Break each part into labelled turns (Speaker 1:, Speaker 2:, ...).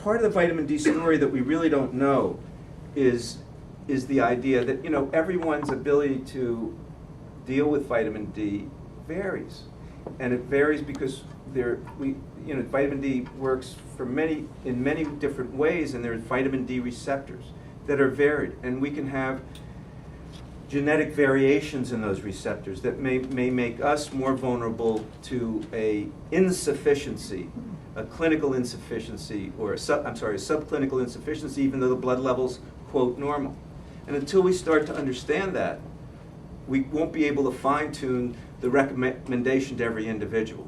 Speaker 1: part of the vitamin D story that we really don't know is the idea that, you know, everyone's ability to deal with vitamin D varies. And it varies because vitamin D works in many different ways, and there's vitamin D receptors that are varied. And we can have genetic variations in those receptors that may make us more vulnerable to a clinical insufficiency, or a subclinical insufficiency, even though the blood levels, quote, normal. And until we start to understand that, we won't be able to fine-tune the recommendation to every individual,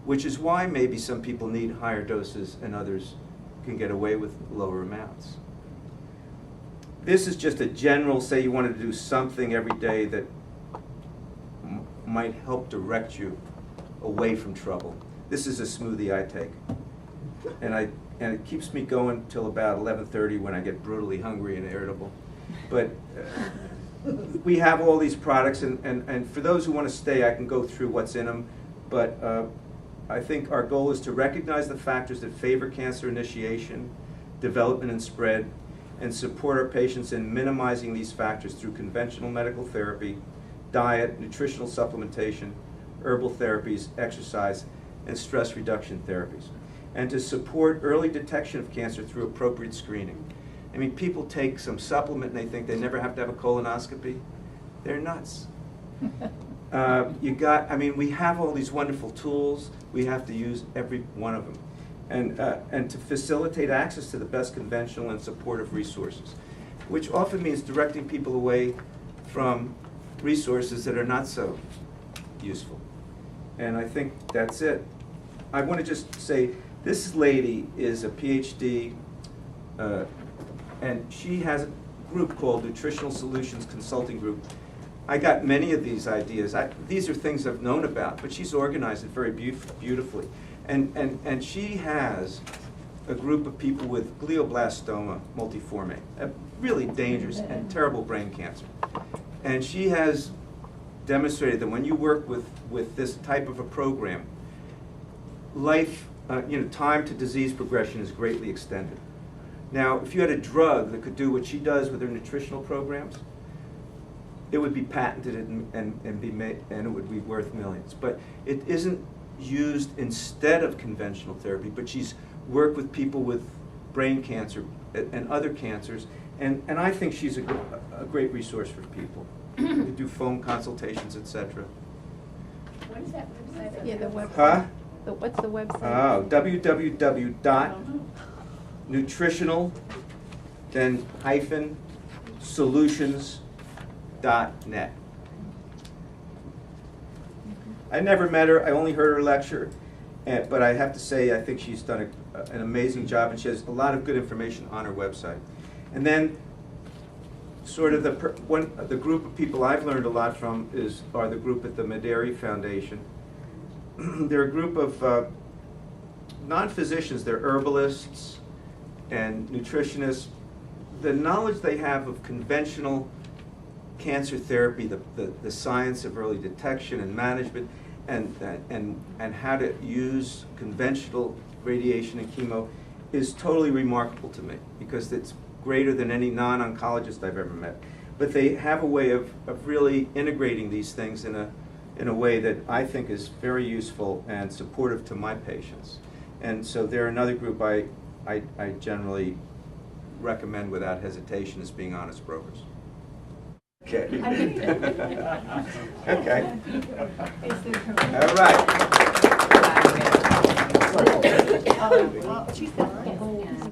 Speaker 1: which is why maybe some people need higher doses and others can get away with lower amounts. This is just a general, say you wanted to do something every day that might help direct you away from trouble. This is a smoothie I take. And it keeps me going till about 11:30 when I get brutally hungry and irritable. But we have all these products, and for those who want to stay, I can go through what's in them. But I think our goal is to recognize the factors that favor cancer initiation, development, and spread, and support our patients in minimizing these factors through conventional medical therapy, diet, nutritional supplementation, herbal therapies, exercise, and stress reduction therapies. And to support early detection of cancer through appropriate screening. I mean, people take some supplement and they think they never have to have a colonoscopy. They're nuts. We have all these wonderful tools. We have to use every one of them. And to facilitate access to the best conventional and supportive resources, which often means directing people away from resources that are not so useful. And I think that's it. I want to just say, this lady is a PhD, and she has a group called Nutritional Solutions Consulting Group. I got many of these ideas. These are things I've known about, but she's organized it very beautifully. And she has a group of people with glioblastoma multiforme, a really dangerous and terrible brain cancer. And she has demonstrated that when you work with this type of a program, time to disease progression is greatly extended. Now, if you had a drug that could do what she does with her nutritional programs, it would be patented and it would be worth millions. But it isn't used instead of conventional therapy, but she's worked with people with brain cancer and other cancers, and I think she's a great resource for people to do phone consultations, etc.
Speaker 2: What is that website?
Speaker 3: Yeah, the website.
Speaker 1: Huh?
Speaker 3: What's the website?
Speaker 1: Oh, www.nutritional, then -solutions.net. I never met her. I only heard her lecture, but I have to say I think she's done an amazing job, and she has a lot of good information on her website. And then, sort of the group of people I've learned a lot from are the group at the Mederi Foundation. They're a group of non-physicians. They're herbalists and nutritionists. The knowledge they have of conventional cancer therapy, the science of early detection and management, and how to use conventional radiation and chemo is totally remarkable to me, because it's greater than any non-oncologist I've ever met. But they have a way of really integrating these things in a way that I think is very useful and supportive to my patients. And so they're another group I generally recommend without hesitation as being honest brokers. Okay. Okay. All right.
Speaker 2: Well, she's been